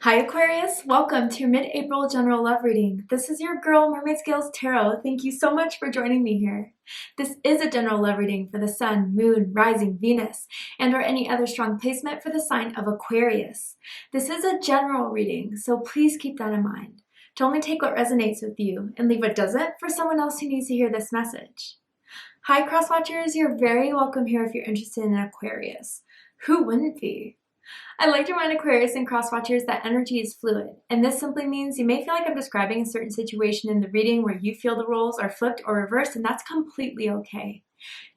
Hi Aquarius, welcome to your mid-April general love reading. This is your girl Mermaid Scales Tarot. Thank you so much for joining me here. This is a general love reading for the Sun, Moon, Rising, Venus, and or any other strong placement for the sign of Aquarius. This is a general reading, so please keep that in mind. To only take what resonates with you and leave what doesn't for someone else who needs to hear this message. Hi Cross Watchers, you're very welcome here if you're interested in Aquarius. Who wouldn't be? I'd like to remind Aquarius and Cross Watchers that energy is fluid, and this simply means you may feel like I'm describing a certain situation in the reading where you feel the roles are flipped or reversed, and that's completely okay.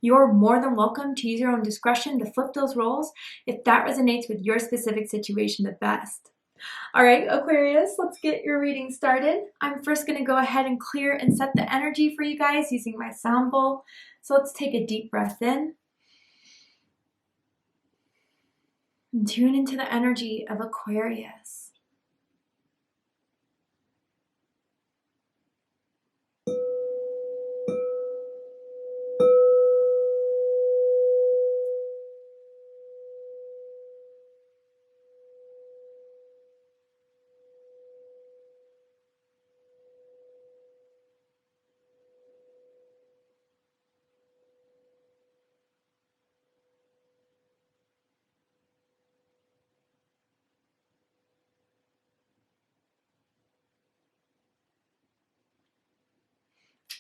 You're more than welcome to use your own discretion to flip those roles if that resonates with your specific situation the best. All right, Aquarius, let's get your reading started. I'm first going to go ahead and clear and set the energy for you guys using my sound bowl. So let's take a deep breath in. And tune into the energy of Aquarius.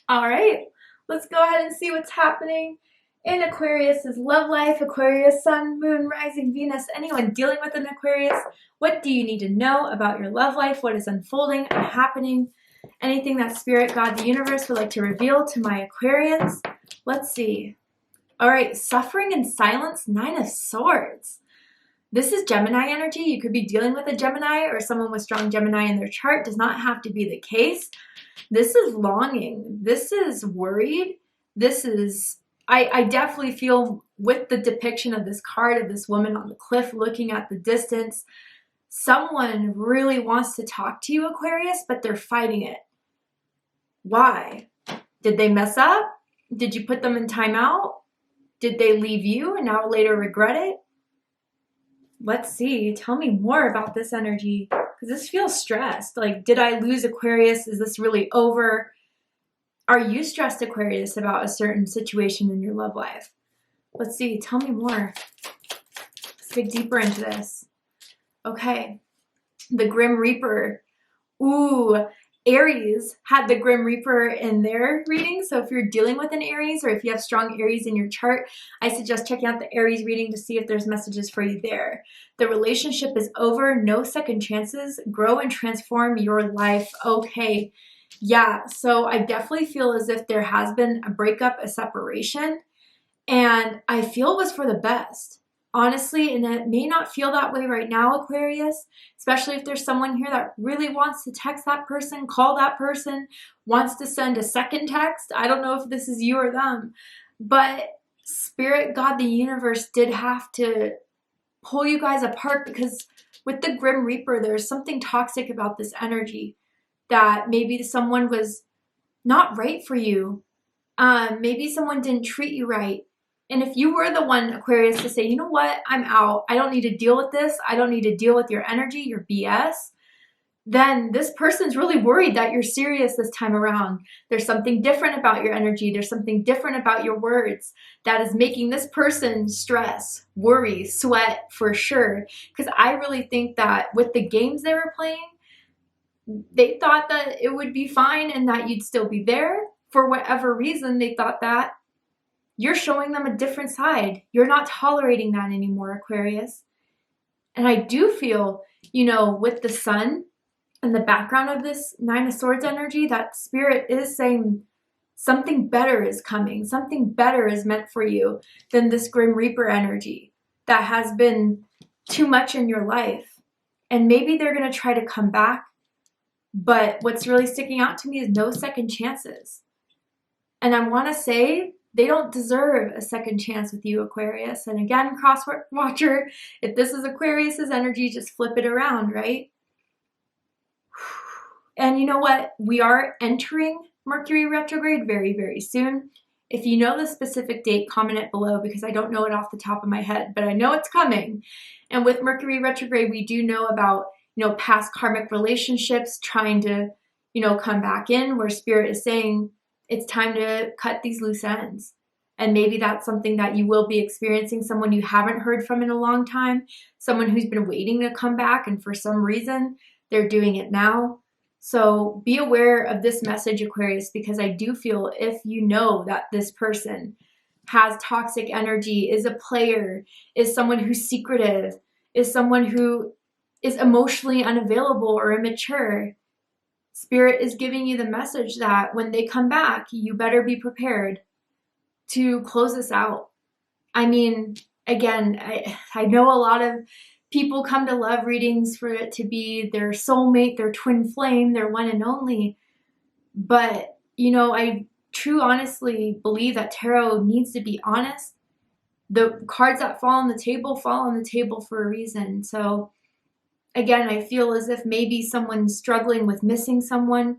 All right, let's go ahead and see what's happening in Aquarius's love life. Aquarius, Sun, Moon, Rising, Venus, anyone dealing with an Aquarius. What do you need to know about your love life? What is unfolding and happening? Anything that Spirit, God, the universe would like to reveal to my Aquarians? Let's see. All right, suffering in silence, 9 of Swords. This is Gemini energy. You could be dealing with a Gemini or someone with strong Gemini in their chart. Does not have to be the case. This is longing. This is worried. This is, I definitely feel with the depiction of this card of this woman on the cliff looking at the distance, someone really wants to talk to you, Aquarius, but they're fighting it. Why? Did they mess up? Did you put them in timeout? Did they leave you and now later regret it? Let's see. Tell me more about this energy, because this feels stressed. Like, did I lose Aquarius? Is this really over? Are you stressed, Aquarius, about a certain situation in your love life? Let's see. Tell me more. Let's dig deeper into this. Okay. The Grim Reaper. Ooh, Aries had the Grim Reaper in their reading. So if you're dealing with an Aries or if you have strong Aries in your chart, I suggest checking out the Aries reading to see if there's messages for you there. The relationship is over. No second chances. Grow and transform your life. Okay. Yeah. So I definitely feel as if there has been a breakup, a separation, and I feel it was for the best. Honestly, and it may not feel that way right now, Aquarius, especially if there's someone here that really wants to text that person, call that person, wants to send a second text. I don't know if this is you or them, but Spirit, God, the universe did have to pull you guys apart, because with the Grim Reaper, there's something toxic about this energy that maybe someone was not right for you. Maybe someone didn't treat you right. And if you were the one, Aquarius, to say, you know what, I'm out, I don't need to deal with this, I don't need to deal with your energy, your BS, then this person's really worried that you're serious this time around. There's something different about your energy, there's something different about your words that is making this person stress, worry, sweat for sure. Because I really think that with the games they were playing, they thought that it would be fine and that you'd still be there. For whatever reason, they thought that. You're showing them a different side. You're not tolerating that anymore, Aquarius. And I do feel, you know, with the Sun and the background of this 9 of Swords energy, that Spirit is saying something better is coming. Something better is meant for you than this Grim Reaper energy that has been too much in your life. And maybe they're going to try to come back. But what's really sticking out to me is no second chances. And I want to say, they don't deserve a second chance with you, Aquarius. And again, Cross Watcher, if this is Aquarius's energy, just flip it around, right? And you know what? We are entering Mercury retrograde very, very soon. If you know the specific date, comment it below, because I don't know it off the top of my head, but I know it's coming. And with Mercury retrograde, we do know about past karmic relationships trying to, come back in, where Spirit is saying it's time to cut these loose ends. And maybe that's something that you will be experiencing, someone you haven't heard from in a long time, someone who's been waiting to come back, and for some reason, they're doing it now. So be aware of this message, Aquarius, because I do feel if you know that this person has toxic energy, is a player, is someone who's secretive, is someone who is emotionally unavailable or immature, Spirit is giving you the message that when they come back, you better be prepared to close this out. I mean, again, I know a lot of people come to love readings for it to be their soulmate, their twin flame, their one and only. But, I honestly believe that tarot needs to be honest. The cards that fall on the table for a reason. So, again, I feel as if maybe someone's struggling with missing someone,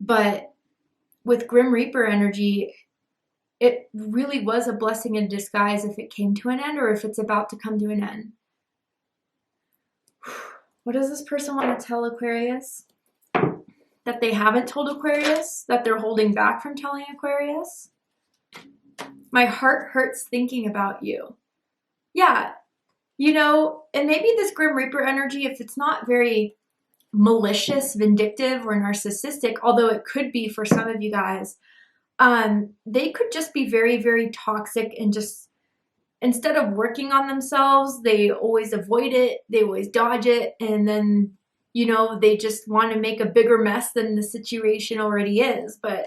but with Grim Reaper energy, it really was a blessing in disguise if it came to an end or if it's about to come to an end. What does this person want to tell Aquarius? That they haven't told Aquarius? That they're holding back from telling Aquarius? My heart hurts thinking about you. Yeah, and maybe this Grim Reaper energy, if it's not very malicious, vindictive, or narcissistic, although it could be for some of you guys, they could just be very, very toxic and just, instead of working on themselves, they always avoid it, they always dodge it, and then, they just want to make a bigger mess than the situation already is. But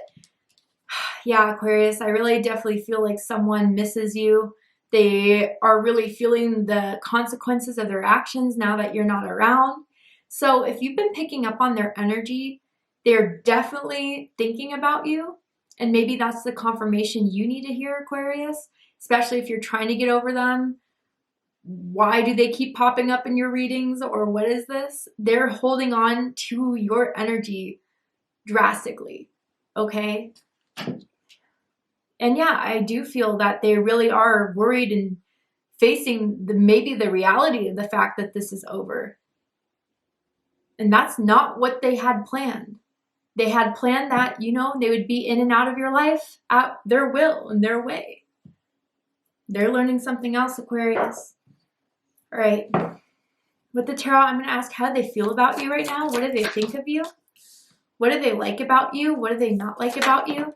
yeah, Aquarius, I really definitely feel like someone misses you. They are really feeling the consequences of their actions now that you're not around. So if you've been picking up on their energy, they're definitely thinking about you. And maybe that's the confirmation you need to hear, Aquarius, especially if you're trying to get over them. Why do they keep popping up in your readings, or what is this? They're holding on to your energy drastically, okay? And yeah, I do feel that they really are worried and facing maybe the reality of the fact that this is over. And that's not what they had planned. They had planned that, they would be in and out of your life at their will and their way. They're learning something else, Aquarius. All right. With the tarot, I'm going to ask how they feel about you right now. What do they think of you? What do they like about you? What do they not like about you?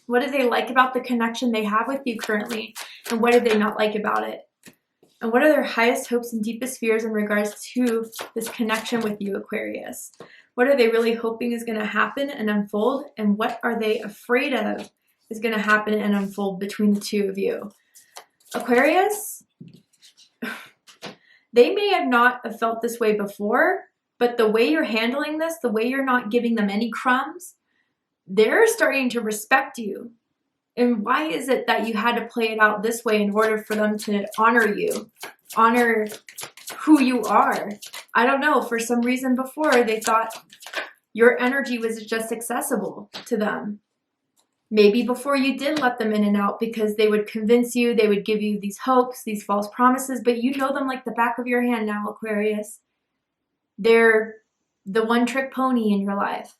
What do they like about the connection they have with you currently? And what do they not like about it? And what are their highest hopes and deepest fears in regards to this connection with you, Aquarius? What are they really hoping is going to happen and unfold? And what are they afraid of is going to happen and unfold between the two of you? Aquarius, they may have not have felt this way before, but the way you're handling this, the way you're not giving them any crumbs, they're starting to respect you. And why is it that you had to play it out this way in order for them to honor you, honor who you are? I don't know. For some reason before, they thought your energy was just accessible to them. Maybe before you did let them in and out because they would convince you, they would give you these hopes, these false promises, but you know them like the back of your hand now, Aquarius. They're the one-trick pony in your life.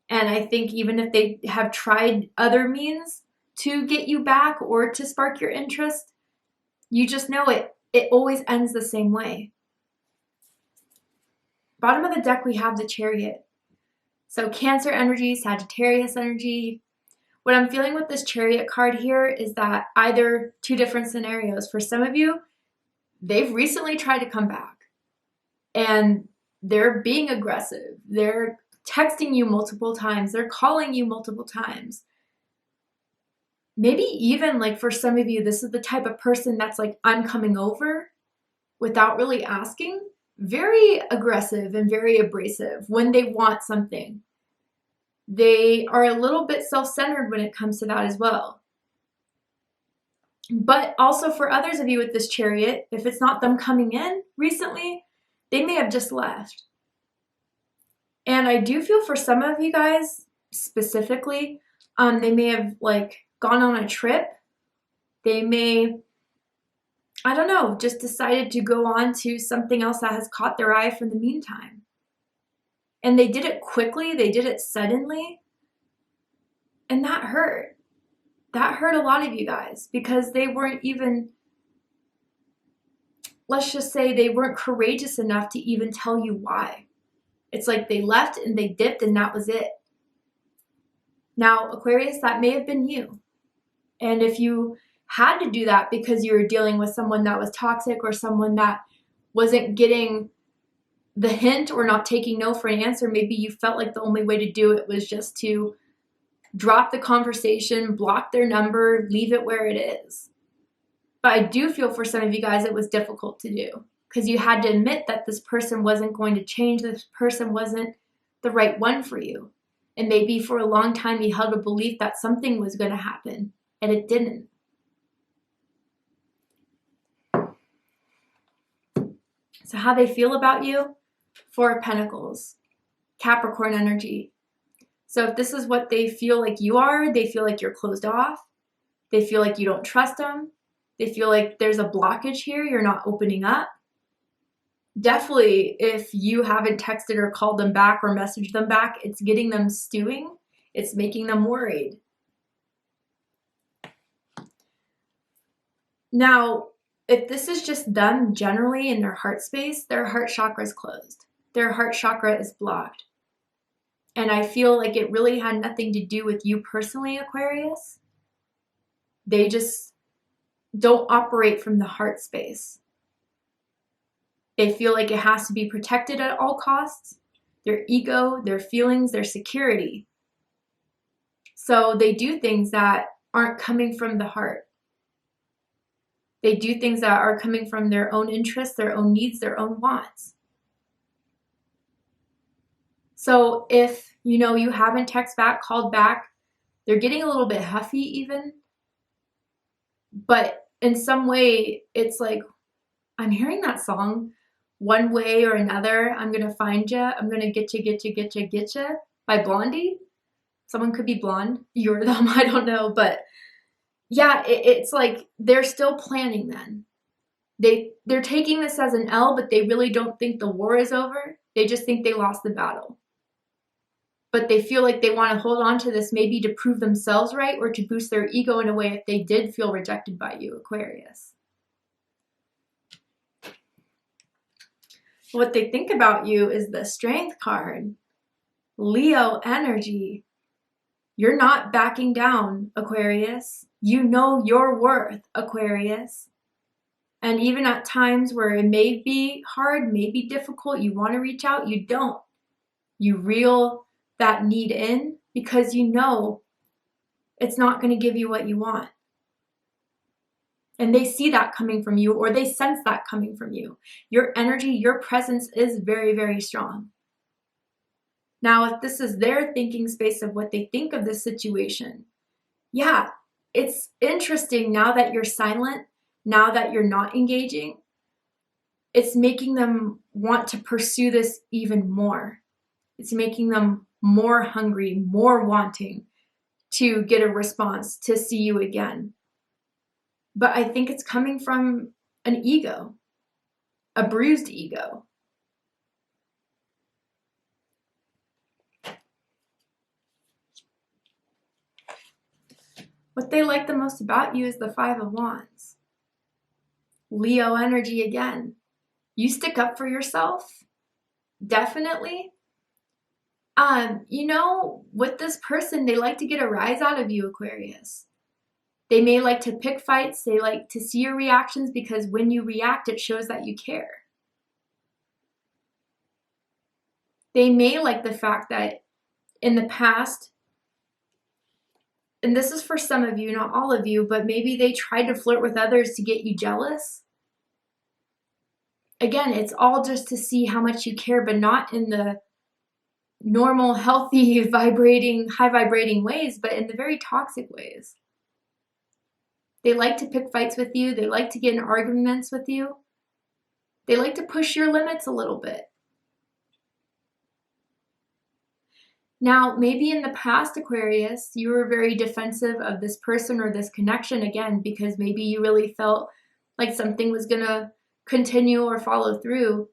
And I think even if they have tried other means to get you back or to spark your interest, you just know it always ends the same way. Bottom of the deck, we have the Chariot. So Cancer energy, Sagittarius energy. What I'm feeling with this Chariot card here is that either two different scenarios. For some of you, they've recently tried to come back and they're being aggressive. They're texting you multiple times. They're calling you multiple times. Maybe even like for some of you, this is the type of person that's like, I'm coming over without really asking. Very aggressive and very abrasive when they want something. They are a little bit self-centered when it comes to that as well. But also for others of you with this Chariot, if it's not them coming in recently, they may have just left. And I do feel for some of you guys specifically, they may have like gone on a trip. They may I don't know, just decided to go on to something else that has caught their eye for the meantime. And they did it quickly, they did it suddenly, and that hurt. That hurt a lot of you guys because they weren't even, let's just say they weren't courageous enough to even tell you why. It's like they left and they dipped and that was it. Now, Aquarius, that may have been you. And if you had to do that because you were dealing with someone that was toxic or someone that wasn't getting the hint or not taking no for an answer, maybe you felt like the only way to do it was just to drop the conversation, block their number, leave it where it is. But I do feel for some of you guys it was difficult to do because you had to admit that this person wasn't going to change, this person wasn't the right one for you. And maybe for a long time you held a belief that something was going to happen and it didn't. So how they feel about you? Four of Pentacles, Capricorn energy. So if this is what they feel like you are, they feel like you're closed off. They feel like you don't trust them. They feel like there's a blockage here. You're not opening up. Definitely, if you haven't texted or called them back or messaged them back, it's getting them stewing. It's making them worried. Now, if this is just them generally in their heart space, their heart chakra is closed. Their heart chakra is blocked. And I feel like it really had nothing to do with you personally, Aquarius. They just don't operate from the heart space. They feel like it has to be protected at all costs. Their ego, their feelings, their security. So they do things that aren't coming from the heart. They do things that are coming from their own interests, their own needs, their own wants. So if, you haven't texted back, called back, they're getting a little bit huffy even. But in some way, it's like, I'm hearing that song one way or another. I'm going to find ya. I'm going to get ya by Blondie. Someone could be blonde. You're them. I don't know. But yeah, it's like they're still planning then. They're taking this as an L, but they really don't think the war is over. They just think they lost the battle. But they feel like they want to hold on to this maybe to prove themselves right or to boost their ego in a way if they did feel rejected by you, Aquarius. What they think about you is the Strength card. Leo energy. You're not backing down, Aquarius. You know your worth, Aquarius. And even at times where it may be hard, may be difficult, you want to reach out, you don't. You reel that need in because you know it's not going to give you what you want. And they see that coming from you, or they sense that coming from you. Your energy, your presence is very, very strong. Now, if this is their thinking space of what they think of this situation, yeah, it's interesting now that you're silent, now that you're not engaging, it's making them want to pursue this even more. It's making them more hungry, more wanting to get a response, to see you again. But I think it's coming from an ego, a bruised ego. What they like the most about you is the Five of Wands. Leo energy again. You stick up for yourself, definitely. With this person, they like to get a rise out of you, Aquarius. They may like to pick fights. They like to see your reactions because when you react, it shows that you care. They may like the fact that in the past, and this is for some of you, not all of you, but maybe they tried to flirt with others to get you jealous. Again, it's all just to see how much you care, but not in the normal, healthy, high vibrating ways, but in the very toxic ways. They like to pick fights with you. They like to get in arguments with you. They like to push your limits a little bit. Now, maybe in the past, Aquarius, you were very defensive of this person or this connection again, because maybe you really felt like something was gonna continue or follow through.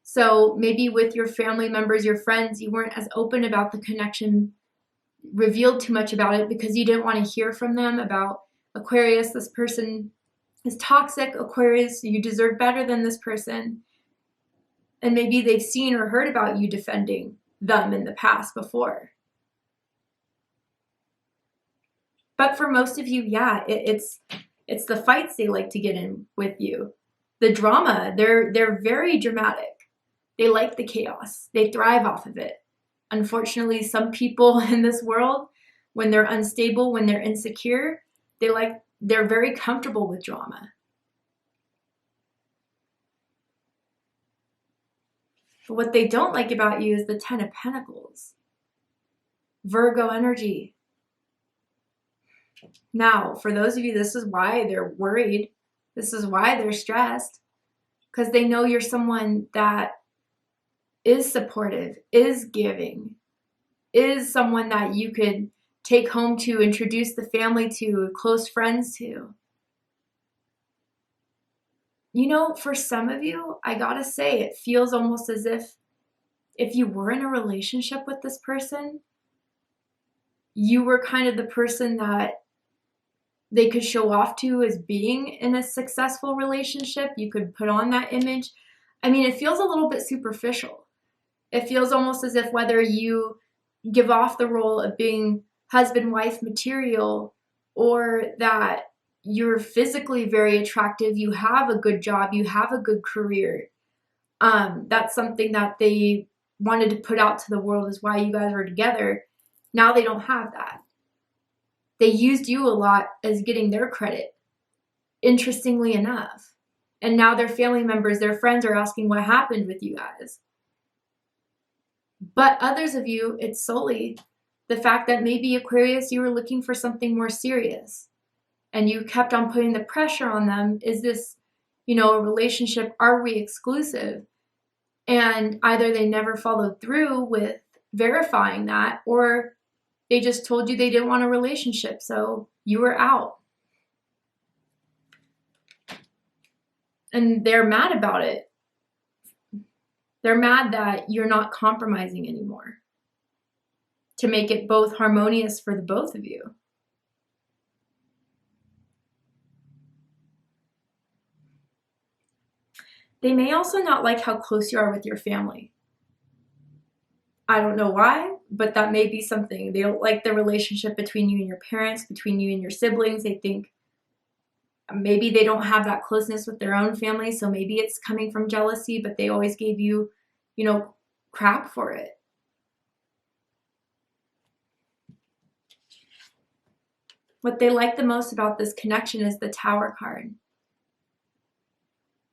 So maybe with your family members, your friends, you weren't as open about the connection, revealed too much about it because you didn't want to hear from them about Aquarius, this person is toxic, Aquarius, you deserve better than this person. And maybe they've seen or heard about you defending them in the past before. But for most of you, yeah, it's the fights they like to get in with you. The drama, they're very dramatic. They like the chaos. They thrive off of it. Unfortunately, some people in this world, when they're unstable, when they're insecure, they're very comfortable with drama. But what they don't like about you is the Ten of Pentacles. Virgo energy. Now, for those of you, this is why they're worried. This is why they're stressed. Because they know you're someone that is supportive, is giving, is someone that you could take home to, introduce the family to, close friends to. You know, for some of you, I gotta say, it feels almost as if you were in a relationship with this person, you were kind of the person that they could show off to as being in a successful relationship. You could put on that image. I mean, it feels a little bit superficial. It feels almost as if whether you give off the role of being husband-wife material or that you're physically very attractive, you have a good job, you have a good career. That's something that they wanted to put out to the world is why you guys were together. Now they don't have that. They used you a lot as getting their credit, interestingly enough. And now their family members, their friends are asking what happened with you guys. But others of you, it's solely the fact that maybe Aquarius, you were looking for something more serious. And you kept on putting the pressure on them. Is this, a relationship? Are we exclusive? And either they never followed through with verifying that, or they just told you they didn't want a relationship, so you were out. And they're mad about it. They're mad that you're not compromising anymore to make it both harmonious for the both of you. They may also not like how close you are with your family. I don't know why, but that may be something. They don't like the relationship between you and your parents, between you and your siblings. They think maybe they don't have that closeness with their own family, so maybe it's coming from jealousy, but they always gave you, crap for it. What they like the most about this connection is the Tower card.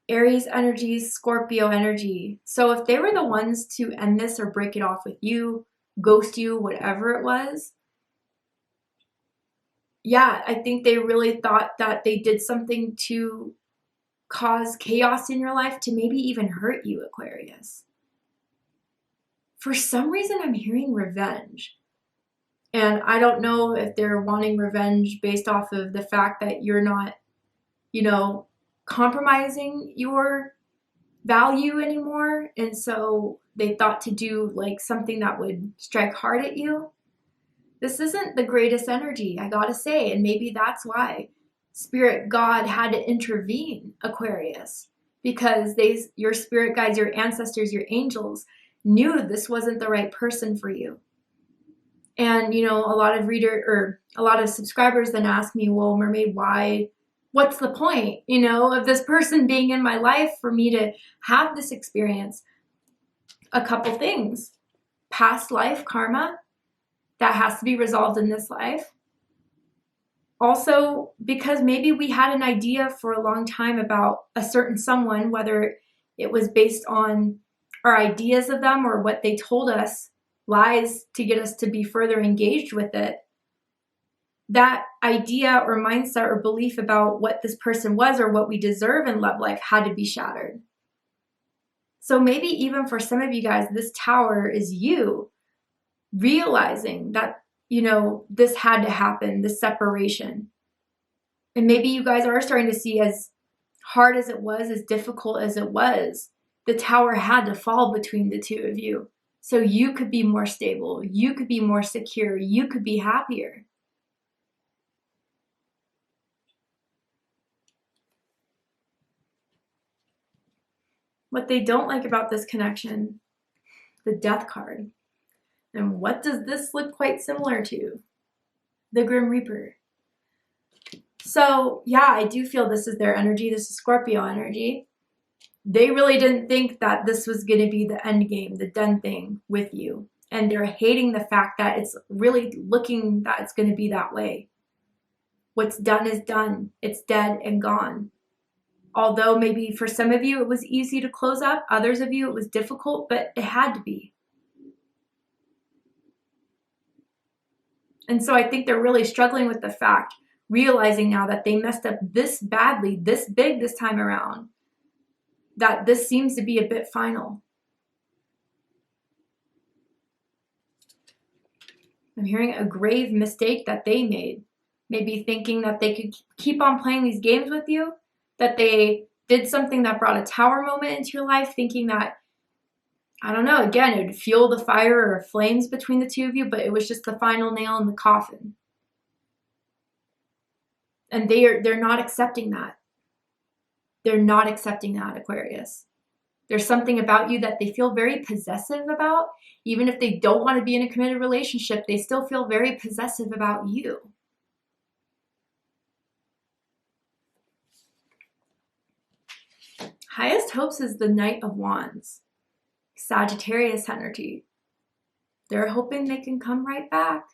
Aries energy, Scorpio energy. So if they were the ones to end this or break it off with you, ghost you, whatever it was, yeah, I think they really thought that they did something to cause chaos in your life, to maybe even hurt you, Aquarius. For some reason, I'm hearing revenge. And I don't know if they're wanting revenge based off of the fact that you're not, compromising your value anymore. And so they thought to do like something that would strike hard at you. This isn't the greatest energy, I gotta say. And maybe that's why Spirit God had to intervene, Aquarius, because your spirit guides, your ancestors, your angels knew this wasn't the right person for you. And, a lot of subscribers then ask me, well, Mermaid, what's the point, of this person being in my life for me to have this experience? A couple things. Past life karma that has to be resolved in this life. Also, because maybe we had an idea for a long time about a certain someone, whether it was based on our ideas of them or what they told us, lies to get us to be further engaged with it. That idea or mindset or belief about what this person was or what we deserve in love life had to be shattered. So maybe even for some of you guys, this Tower is you realizing that, this had to happen, this separation. And maybe you guys are starting to see as hard as it was, as difficult as it was, the tower had to fall between the two of you. So you could be more stable, you could be more secure, you could be happier. What they don't like about this connection, the Death card. And what does this look quite similar to? The Grim Reaper. So yeah, I do feel this is their energy. This is Scorpio energy. They really didn't think that this was going to be the end game, the done thing with you. And they're hating the fact that it's really looking that it's going to be that way. What's done is done. It's dead and gone. Although maybe for some of you it was easy to close up, others of you it was difficult, but it had to be. And so I think they're really struggling with the fact, realizing now that they messed up this badly, this big this time around, that this seems to be a bit final. I'm hearing a grave mistake that they made. Maybe thinking that they could keep on playing these games with you, that they did something that brought a tower moment into your life, thinking that, I don't know, again, it would fuel the fire or flames between the two of you, but it was just the final nail in the coffin. And they're not accepting that. They're not accepting that, Aquarius. There's something about you that they feel very possessive about. Even if they don't want to be in a committed relationship, they still feel very possessive about you. Highest hopes is the Knight of Wands. Sagittarius energy. They're hoping they can come right back.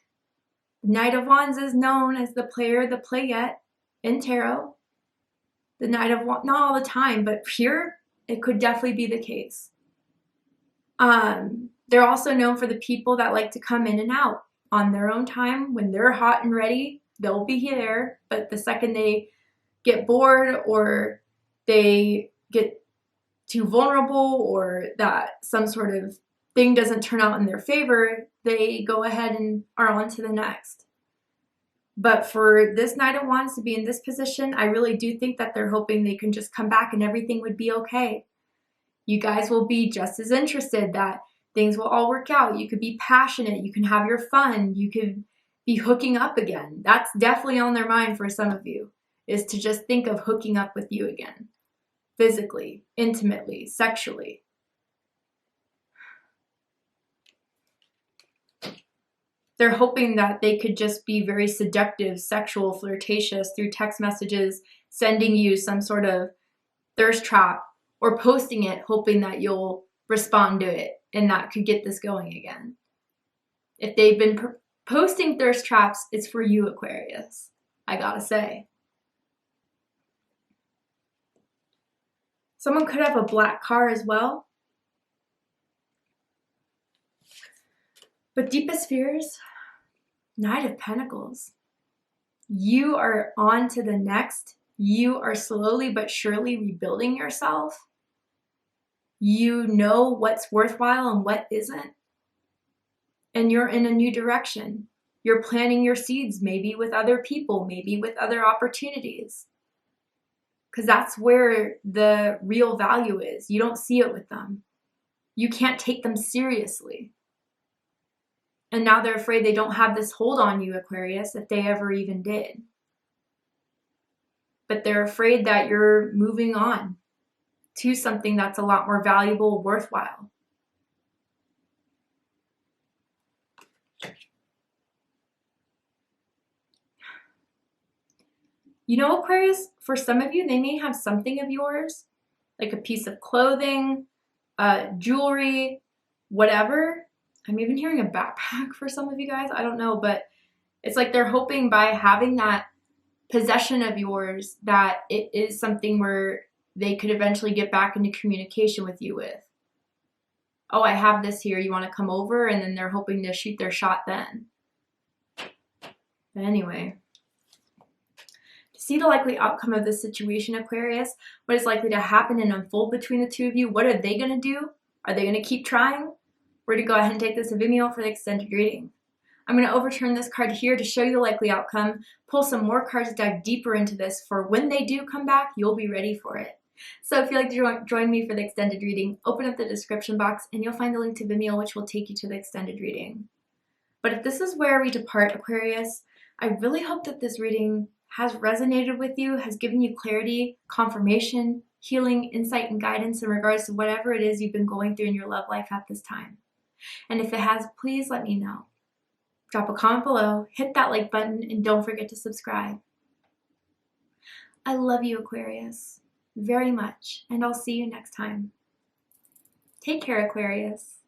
The Knight of Wands is known as the player, the playette in tarot. The Knight of Wands, not all the time, but here it could definitely be the case. They're also known for the people that like to come in and out on their own time. When they're hot and ready, they'll be here. But the second they get bored or they get too vulnerable or that some sort of thing doesn't turn out in their favor, they go ahead and are on to the next. But for this Knight of Wands to be in this position, I really do think that they're hoping they can just come back and everything would be okay. You guys will be just as interested, that things will all work out. You could be passionate. You can have your fun. You could be hooking up again. That's definitely on their mind for some of you, is to just think of hooking up with you again. Physically, intimately, sexually. They're hoping that they could just be very seductive, sexual, flirtatious through text messages, sending you some sort of thirst trap or posting it, hoping that you'll respond to it and that could get this going again. If they've been posting thirst traps, it's for you, Aquarius. I gotta say. Someone could have a black car as well. But deepest fears, Knight of Pentacles. You are on to the next. You are slowly but surely rebuilding yourself. You know what's worthwhile and what isn't. And you're in a new direction. You're planting your seeds, maybe with other people, maybe with other opportunities. Because that's where the real value is. You don't see it with them. You can't take them seriously. And now they're afraid they don't have this hold on you, Aquarius, if they ever even did. But they're afraid that you're moving on to something that's a lot more valuable, worthwhile. You know, Aquarius, for some of you, they may have something of yours, like a piece of clothing, jewelry, whatever. I'm even hearing a backpack for some of you guys. I don't know, but it's like they're hoping by having that possession of yours that it is something where they could eventually get back into communication with you with. Oh, I have this here. You want to come over? And then they're hoping to shoot their shot then. But anyway, to see the likely outcome of this situation, Aquarius, what is likely to happen and unfold between the two of you, what are they going to do? Are they going to keep trying? We're going to go ahead and take this to Vimeo for the extended reading. I'm going to overturn this card here to show you the likely outcome, pull some more cards, dive deeper into this for when they do come back, you'll be ready for it. So if you'd like to join me for the extended reading, open up the description box and you'll find the link to Vimeo, which will take you to the extended reading. But if this is where we depart, Aquarius, I really hope that this reading has resonated with you, has given you clarity, confirmation, healing, insight, and guidance in regards to whatever it is you've been going through in your love life at this time. And if it has, please let me know. Drop a comment below, hit that like button, and don't forget to subscribe. I love you, Aquarius, very much, and I'll see you next time. Take care, Aquarius.